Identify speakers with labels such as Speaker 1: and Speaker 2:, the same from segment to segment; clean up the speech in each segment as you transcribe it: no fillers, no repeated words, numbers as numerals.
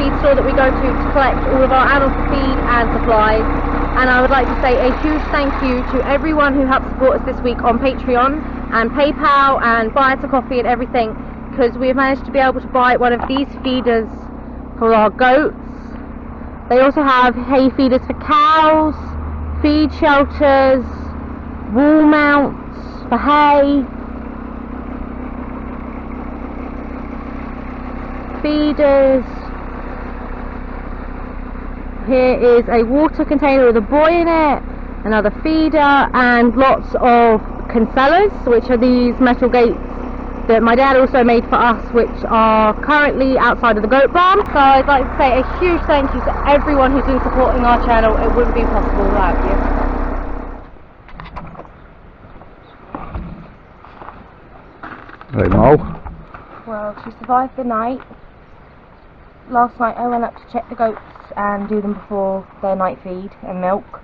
Speaker 1: feed store that we go to collect all of our animal feed and supplies. And I would like to say a huge thank you to everyone who helped support us this week on Patreon and PayPal and buy us a coffee and everything, because we have managed to be able to buy one of these feeders for our goats. They also have hay feeders for cows, feed shelters, wall mounts for hay, feeders. Here is a water container with a buoy in it, another feeder, and lots of cancellas, which are these metal gates that my dad also made for us, which are currently outside of the goat barn. So I'd like to say a huge thank you to everyone who's been supporting our channel. It wouldn't be possible without you.
Speaker 2: Hey, Mole.
Speaker 1: Well, she survived the night. Last night I went up to check the goats and do them before their night feed and milk,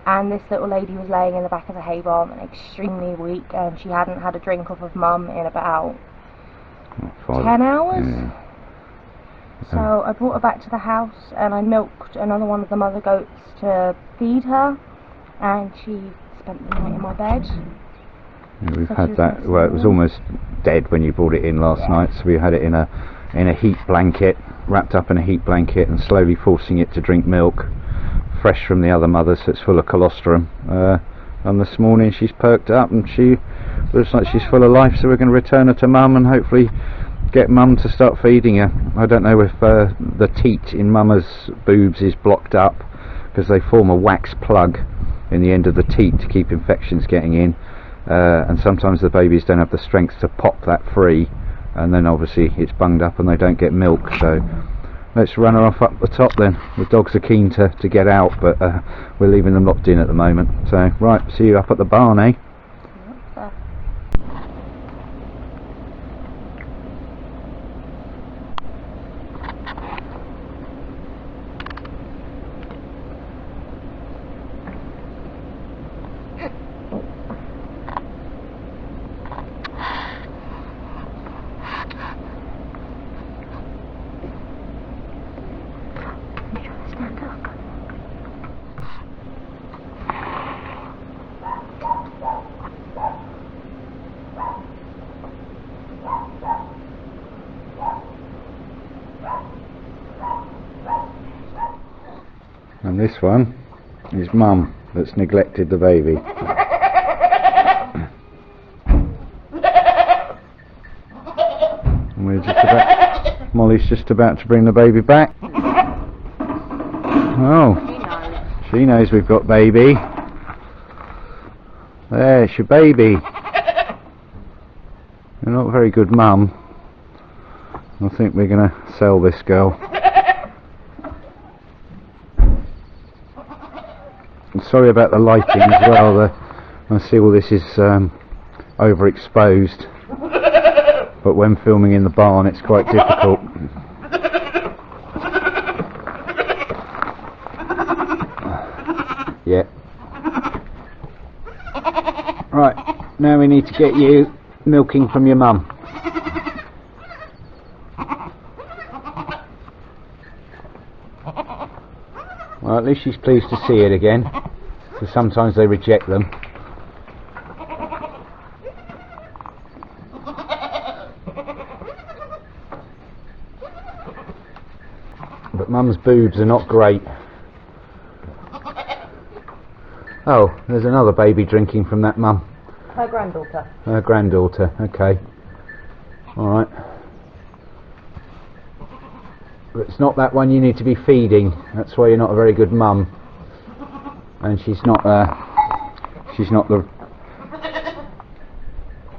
Speaker 1: and this little lady was laying in the back of the hay barn and extremely weak, and she hadn't had a drink off of Mum in about 10 hours.
Speaker 2: Yeah.
Speaker 1: So I brought her back to the house and I milked another one of the mother goats to feed her, and she spent the night in my bed.
Speaker 2: Yeah, we've had that. Well, it was almost dead when you brought it in last night, so we had it in a heat blanket, wrapped up in a heat blanket, and slowly forcing it to drink milk fresh from the other mother, so it's full of colostrum. And this morning she's perked up and she looks like she's full of life, so we're going to return her to Mum and hopefully get Mum to start feeding her. I don't know if the teat in Mama's boobs is blocked up, because they form a wax plug in the end of the teat to keep infections getting in, and sometimes the babies don't have the strength to pop that free, and then obviously it's bunged up and they don't get milk. So let's run her off up the top then. The dogs are keen to get out, but we're leaving them locked in at the moment. So right, see you up at the barn, eh? And this one is Mum that's neglected the baby. And we're just about, Molly's just about to bring the baby back. Oh, she knows we've got baby. There's your baby. You're not a very good mum. I think we're going to sell this girl. Sorry about the lighting as well. I see all this is overexposed, but when filming in the barn it's quite difficult. Yeah. Right, now we need to get you milking from your mum. Well, at least she's pleased to see it again, because sometimes they reject them. But Mum's boobs are not great. Oh, there's another baby drinking from that mum.
Speaker 1: Her granddaughter.
Speaker 2: Her granddaughter, okay. Alright. But it's not that one you need to be feeding. That's why you're not a very good mum. And she's not the,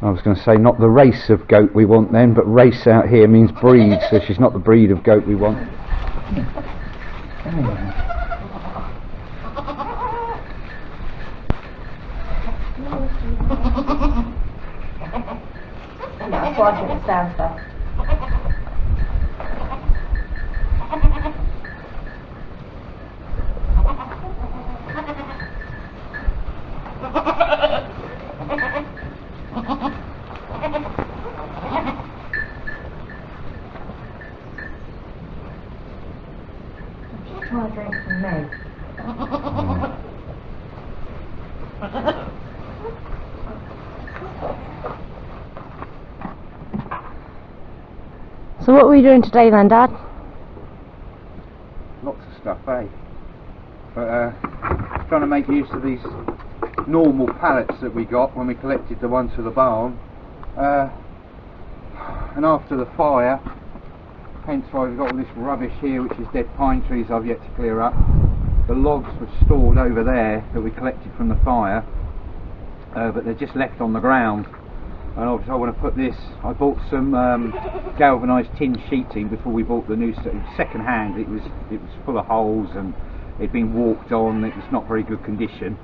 Speaker 2: I was going to say not the race of goat we want then, but race out here means breed, so she's not the breed of goat we want.
Speaker 1: That's why I think it stands there. trying to drink from me. So what were you doing today then, Dad?
Speaker 2: Lots of stuff, eh? But trying to make use of these normal pallets that we got when we collected the ones for the barn. And after the fire, hence why we've got all this rubbish here, which is dead pine trees I've yet to clear up. The logs were stored over there that we collected from the fire, but they're just left on the ground. And obviously I want to put this, I bought some galvanised tin sheeting before we bought the new second hand. It was full of holes and it'd been walked on, it was not very good condition,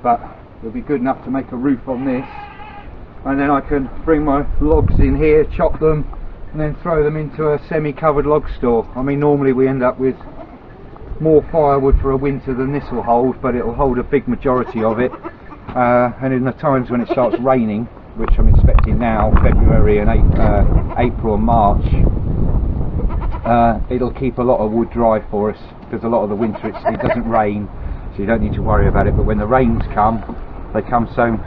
Speaker 2: but it'll be good enough to make a roof on this, and then I can bring my logs in here, chop them and then throw them into a semi-covered log store. I mean, normally we end up with more firewood for a winter than this will hold, but it'll hold a big majority of it, and in the times when it starts raining, which I'm expecting now, February and April and March, it'll keep a lot of wood dry for us, because a lot of the winter it doesn't rain, so you don't need to worry about it. But when the rains come, they come so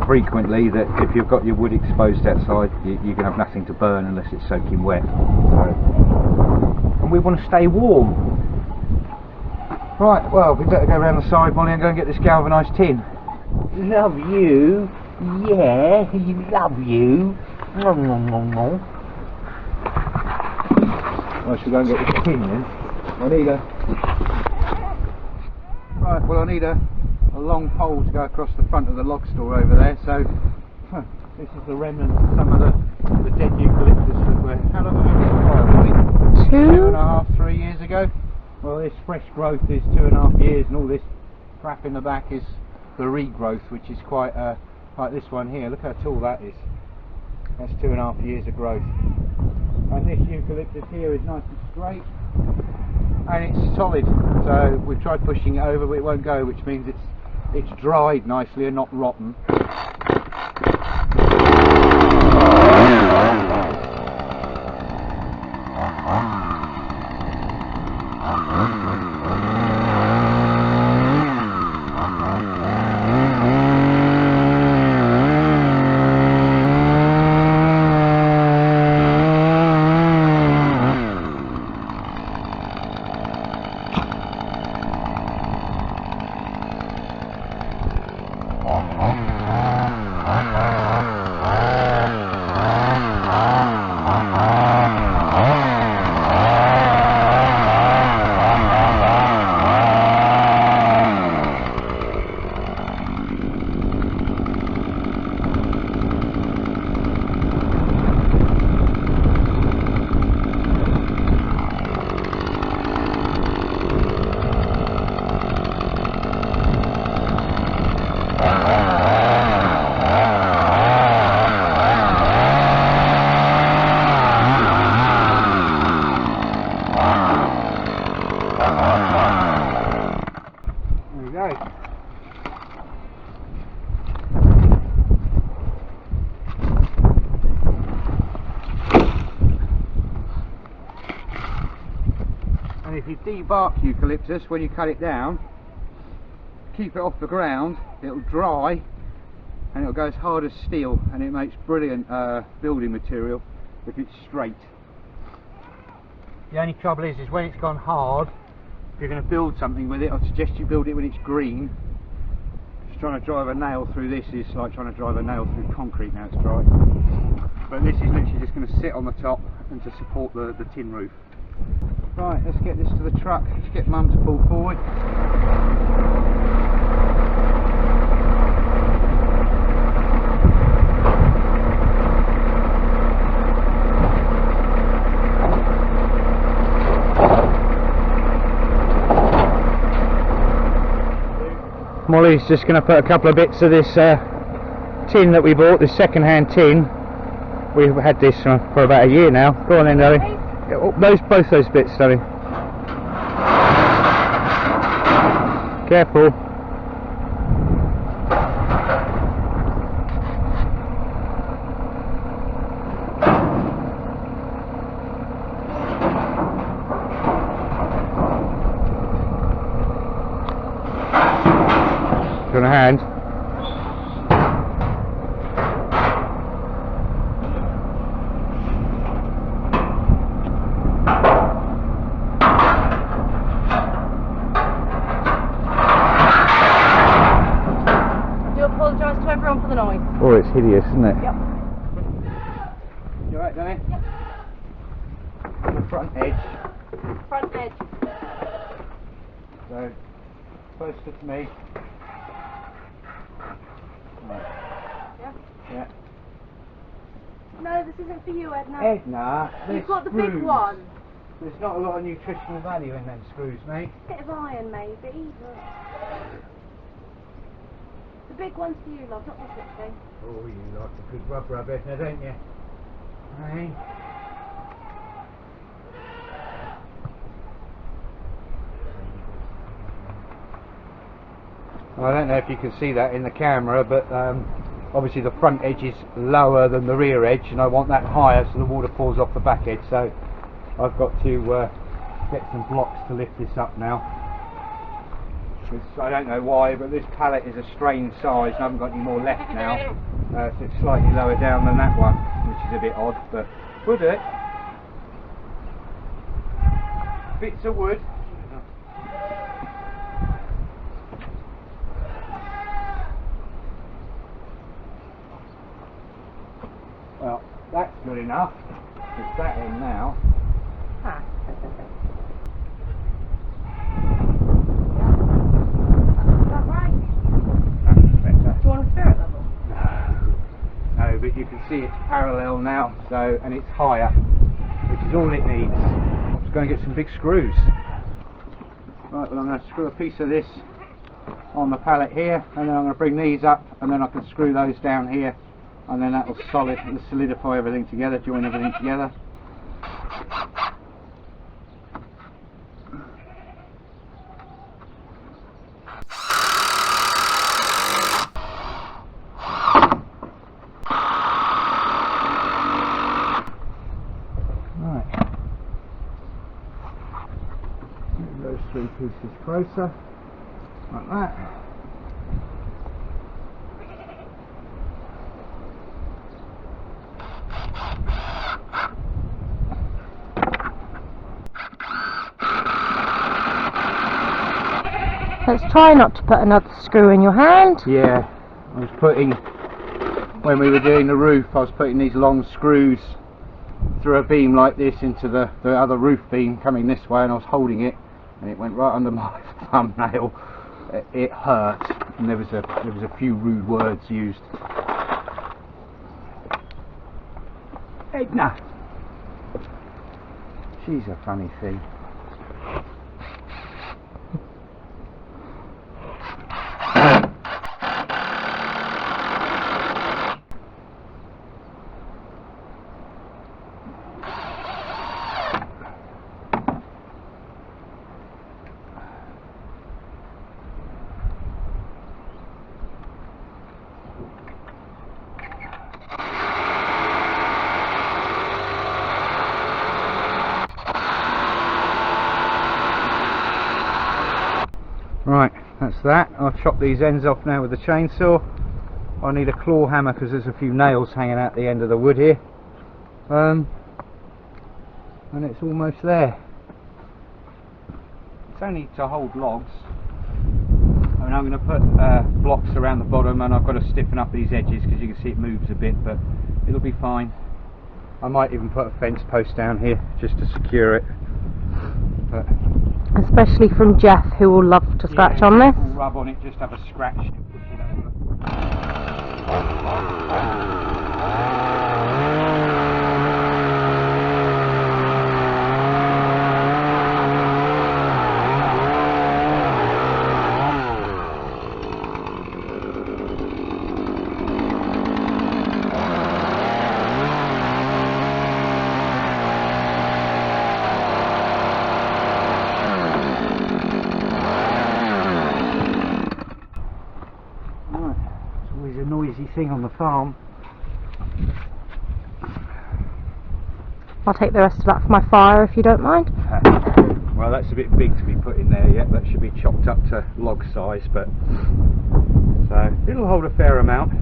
Speaker 2: frequently that if you've got your wood exposed outside, you're going to have nothing to burn unless it's soaking wet. And we want to stay warm. Right, well, we better go around the side, Molly, and go and get this galvanised tin.
Speaker 3: Love you. Yeah, love you. Nom, nom, nom, nom.
Speaker 2: I should go and get this tin then. I need a long pole to go across the front of the log store over there. So this is the remnants of some of the dead eucalyptus that were, how long ago was the fire? 2.5, 3 years ago. Well, this fresh growth is 2.5 years, and all this crap in the back is the regrowth, which is quite like this one here. Look how tall that is. That's 2.5 years of growth. And this eucalyptus here is nice and straight and it's solid. So we've tried pushing it over, but it won't go, which means it's dried nicely and not rotten. And if you debark eucalyptus when you cut it down, keep it off the ground, it'll dry and it'll go as hard as steel, and it makes brilliant building material if it's straight. The only trouble is when it's gone hard, if you're going to build something with it, I'd suggest you build it when it's green. Just trying to drive a nail through this is like trying to drive a nail through concrete now it's dry. But this is literally just going to sit on the top and to support the tin roof. Right, let's get this to the truck. Let's get Mum to pull forward. Molly's just going to put a couple of bits of this tin that we bought, this second-hand tin. We've had this for about a year now. Go on then, darling. Both those bits, darling. Careful. hideous, isn't it?
Speaker 1: Yep.
Speaker 2: You alright, Danny?
Speaker 1: Yep.
Speaker 2: On the front edge.
Speaker 1: Front edge.
Speaker 2: So, closer to me. Right.
Speaker 1: Yeah?
Speaker 2: Yeah.
Speaker 1: No, this isn't for you, Edna.
Speaker 2: Edna,
Speaker 1: You've got the big one.
Speaker 2: There's not a lot of nutritional value in them screws, mate.
Speaker 1: Bit of iron, maybe. But the big one's for you, love, not this little thing.
Speaker 2: Oh, you like a good rub, Edna, don't you? Hey? I don't know if you can see that in the camera, but obviously the front edge is lower than the rear edge, and I want that higher so the water pours off the back edge. So I've got to get some blocks to lift this up now. I don't know why, but this pallet is a strange size and I haven't got any more left now, so it's slightly lower down than that one, which is a bit odd, but we'll do it. Bits of wood. Well, that's good enough. Put that in now.
Speaker 1: Ah. Is that right?
Speaker 2: That's better.
Speaker 1: Do you want a spirit level?
Speaker 2: No, but you can see it's parallel now, so, and it's higher, which is all it needs. I'm just going to get some big screws. Right, well I'm going to screw a piece of this on the pallet here, and then I'm going to bring these up, and then I can screw those down here, and then that will solidify everything together, join everything together. Right, move those three pieces closer, like that.
Speaker 1: Let's try not to put another screw in your hand.
Speaker 2: Yeah, I was putting, when we were doing the roof, I was putting these long screws through a beam like this into the other roof beam coming this way, and I was holding it and it went right under my thumbnail. It hurt, and there was a few rude words used. Edna! She's a funny thing. Right, that's that. I'll chop these ends off now with the chainsaw. I need a claw hammer because there's a few nails hanging out the end of the wood here. And it's almost there. It's only to hold logs. I mean, I'm going to put blocks around the bottom, and I've got to stiffen up these edges because you can see it moves a bit, but it'll be fine. I might even put a fence post down here just to secure it. But
Speaker 1: Especially from Jeff, who will love to scratch on this.
Speaker 2: We'll rub on it, just have a scratch and push it over. Noisy thing on the farm.
Speaker 1: I'll take the rest of that for my fire if you don't mind.
Speaker 2: Well, that's a bit big to be put in there yet. That should be chopped up to log size, but so it'll hold a fair amount.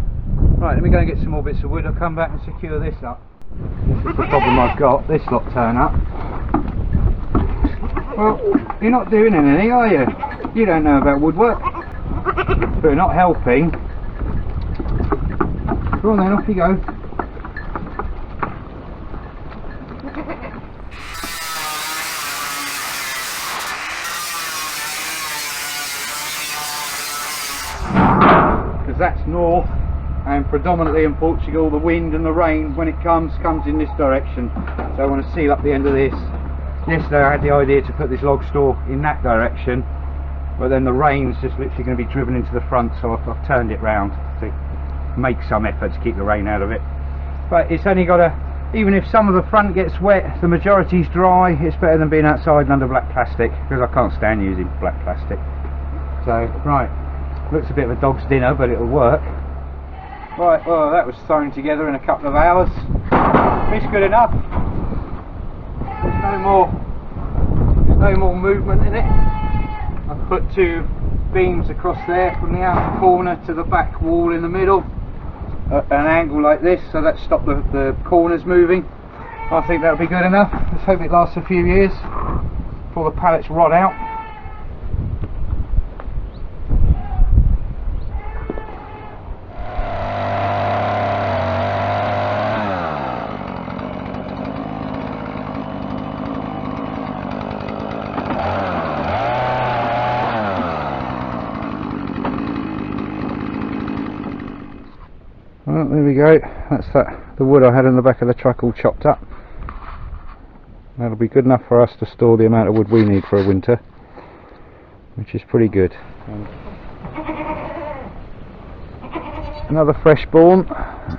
Speaker 2: Right, let me go and get some more bits of wood. I'll come back and secure this up. This is the problem I've got. This lot turn up. Well, you're not doing anything, are you? You don't know about woodwork. But you're not helping. Go on then, off you go. Because that's north, and predominantly in Portugal the wind and the rain when it comes in this direction. So I want to seal up the end of this. Yesterday I had the idea to put this log store in that direction, but then the rain's just literally going to be driven into the front, so I've turned it round to make some effort to keep the rain out of it. But it's only got even if some of the front gets wet, the majority's dry. It's better than being outside and under black plastic, because I can't stand using black plastic. So right, looks a bit of a dog's dinner, but it'll work. Right, well that was thrown together in a couple of hours. It's good enough. There's no more movement in it. I've put 2 beams across there from the outer corner to the back wall in the middle at an angle like this, so that stopped the corners moving. I think that'll be good enough. Let's hope it lasts a few years before the pallets rot out. Well, there we go. That's the wood I had in the back of the truck all chopped up. That'll be good enough for us to store the amount of wood we need for a winter, which is pretty good. Another fresh born.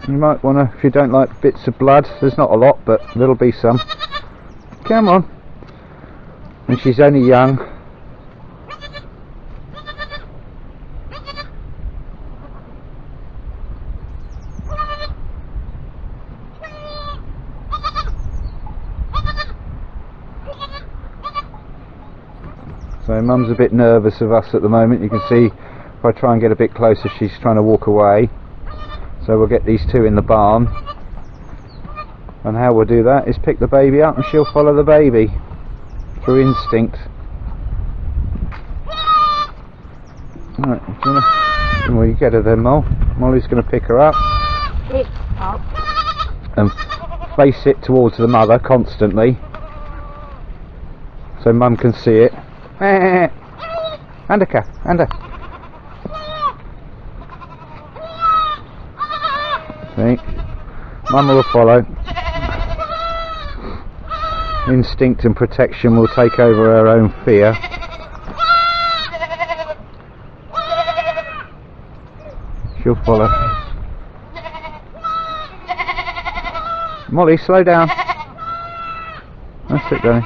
Speaker 2: You might want to, if you don't like bits of blood, there's not a lot, but there'll be some. Come on. And she's only young. So Mum's a bit nervous of us at the moment. You can see if I try and get a bit closer, she's trying to walk away. So we'll get these 2 in the barn, and how we'll do that is pick the baby up and she'll follow the baby through instinct. Right, well, you get her then, Molly's going to pick her up and face it towards the mother constantly, so Mum can see it. Andaka, Anda. See, Mum will follow. Instinct and protection will take over her own fear. She'll follow. Molly, slow down. That's it, darling.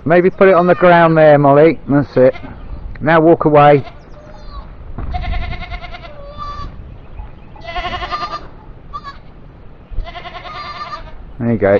Speaker 2: Maybe put it on the ground there, Molly. That's it. Now walk away. There you go.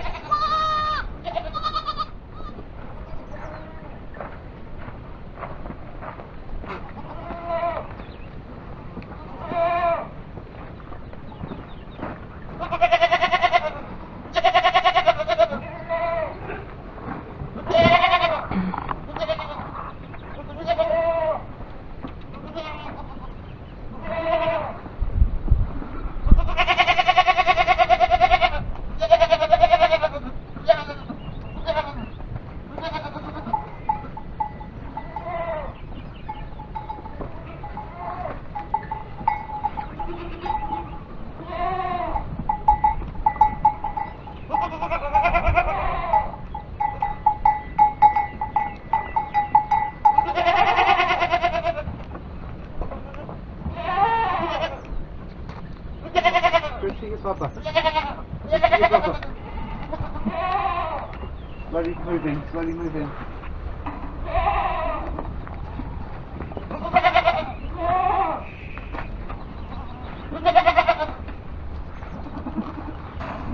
Speaker 2: Papa. Papa. Slowly move in, slowly move in.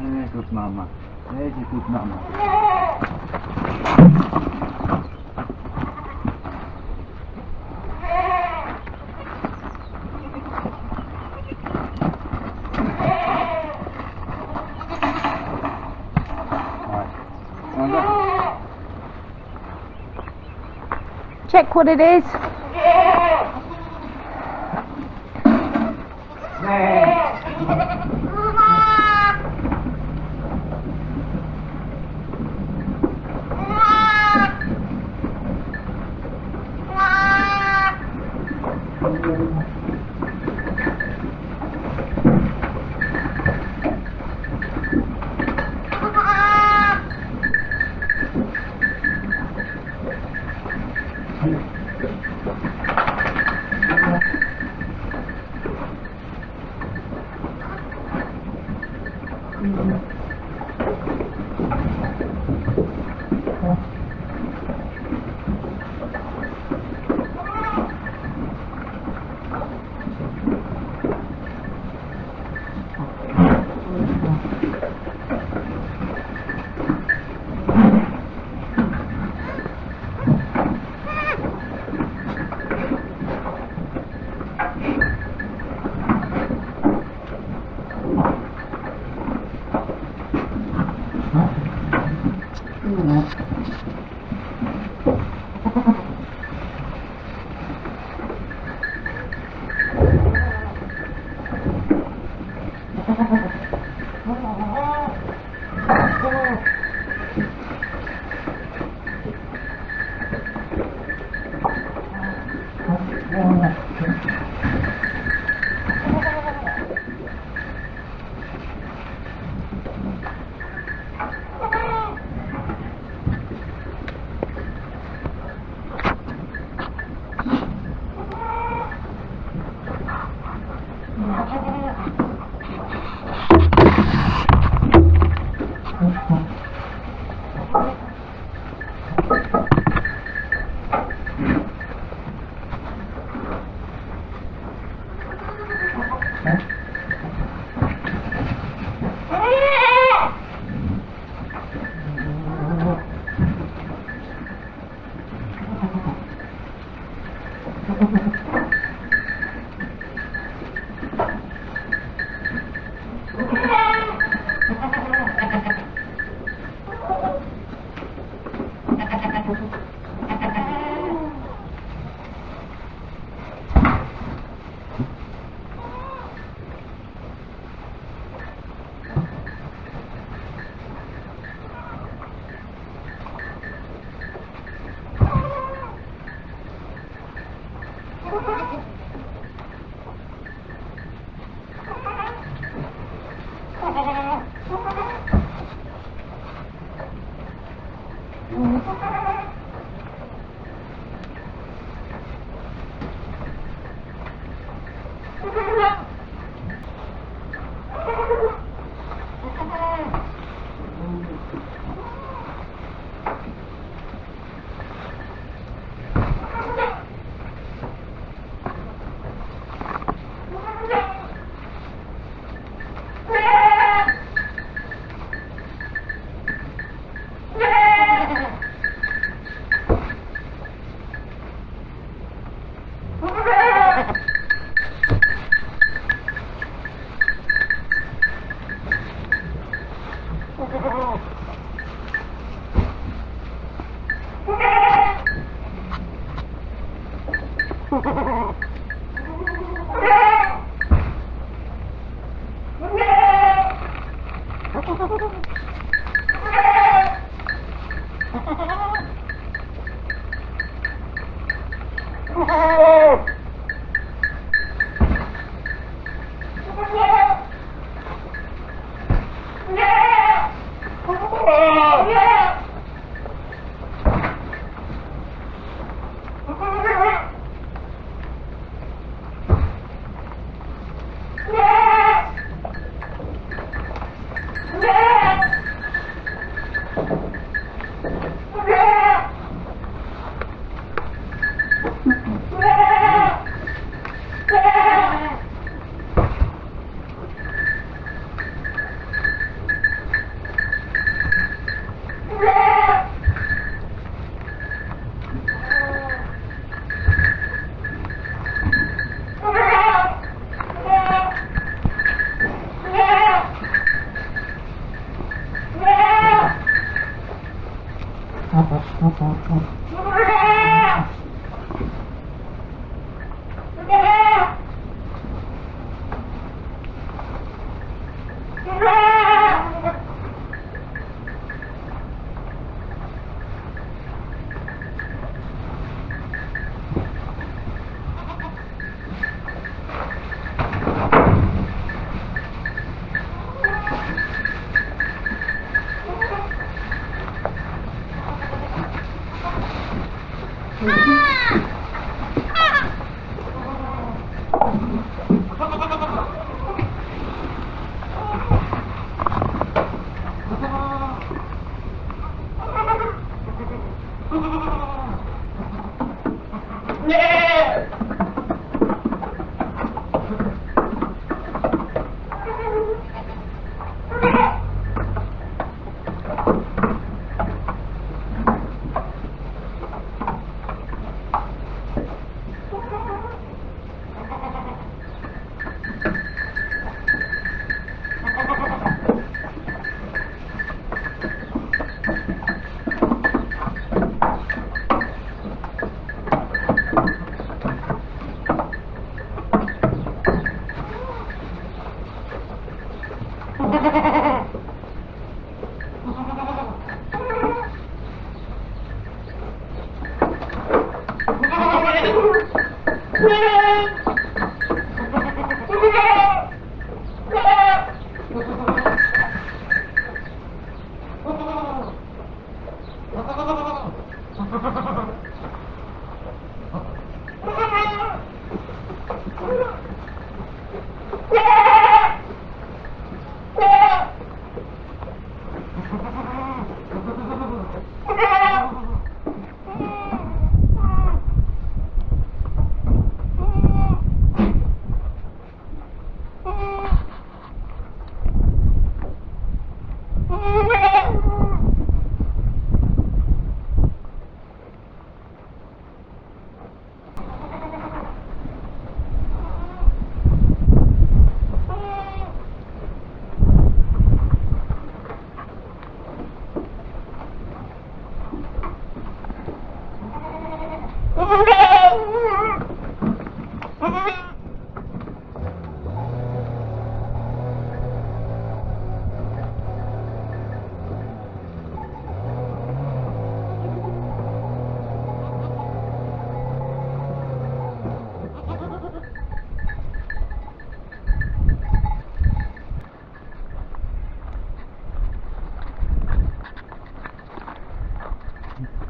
Speaker 2: There, good mama. There's your good mama.
Speaker 1: check what it is?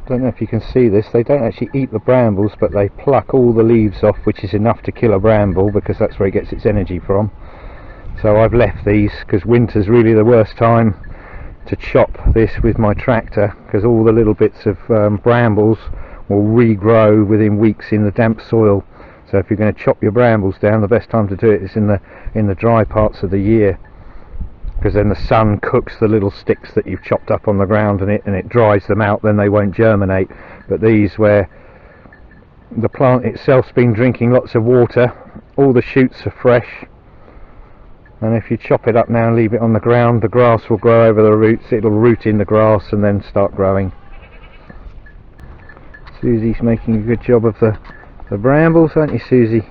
Speaker 2: Don't know if you can see this, they don't actually eat the brambles, but they pluck all the leaves off, which is enough to kill a bramble because that's where it gets its energy from. So I've left these because winter's really the worst time to chop this with my tractor, because all the little bits of brambles will regrow within weeks in the damp soil. So if you're going to chop your brambles down, the best time to do it is in the dry parts of the year, because then the sun cooks the little sticks that you've chopped up on the ground and it dries them out, then they won't germinate. But these, where the plant itself's been drinking lots of water, all the shoots are fresh, and if you chop it up now and leave it on the ground, the grass will grow over the roots, it'll root in the grass and then start growing. Susie's making a good job of the brambles, aren't you, Susie?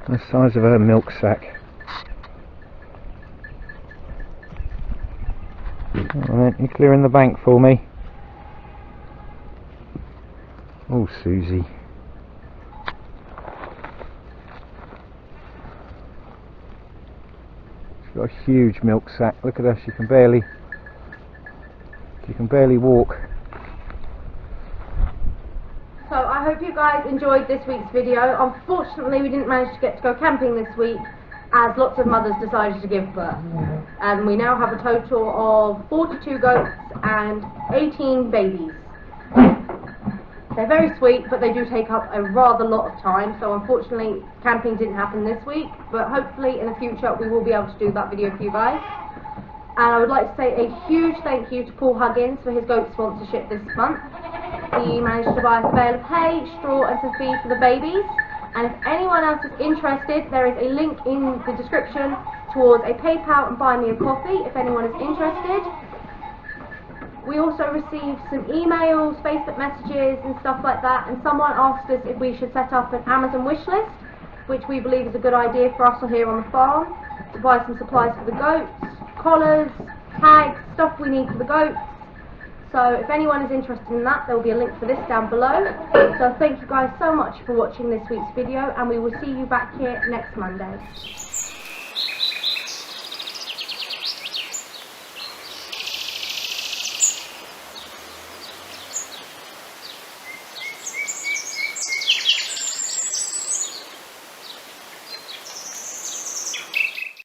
Speaker 2: The size of her milk sack. Alright, you clearing the bank for me? Oh, Susie. She's got a huge milk sack. Look at her, she can barely walk.
Speaker 1: So I hope you guys enjoyed this week's video. Unfortunately, we didn't manage to get to go camping this week, as lots of mothers decided to give birth. And we now have a total of 42 goats and 18 babies. They're very sweet, but they do take up a rather lot of time, so unfortunately camping didn't happen this week, but hopefully in the future we will be able to do that video for you guys. And I would like to say a huge thank you to Paul Huggins for his goat sponsorship this month. He managed to buy us a bale of hay, straw and some feed for the babies. And if anyone else is interested, there is a link in the description towards a PayPal and Buy Me a Coffee if anyone is interested. We also received some emails, Facebook messages and stuff like that, and someone asked us if we should set up an Amazon wish list, which we believe is a good idea for us here on the farm, to buy some supplies for the goats, collars, tags, stuff we need for the goats. So if anyone is interested in that, there will be a link for this down below. So thank you guys so much for watching this week's video, and we will see you back here next Monday.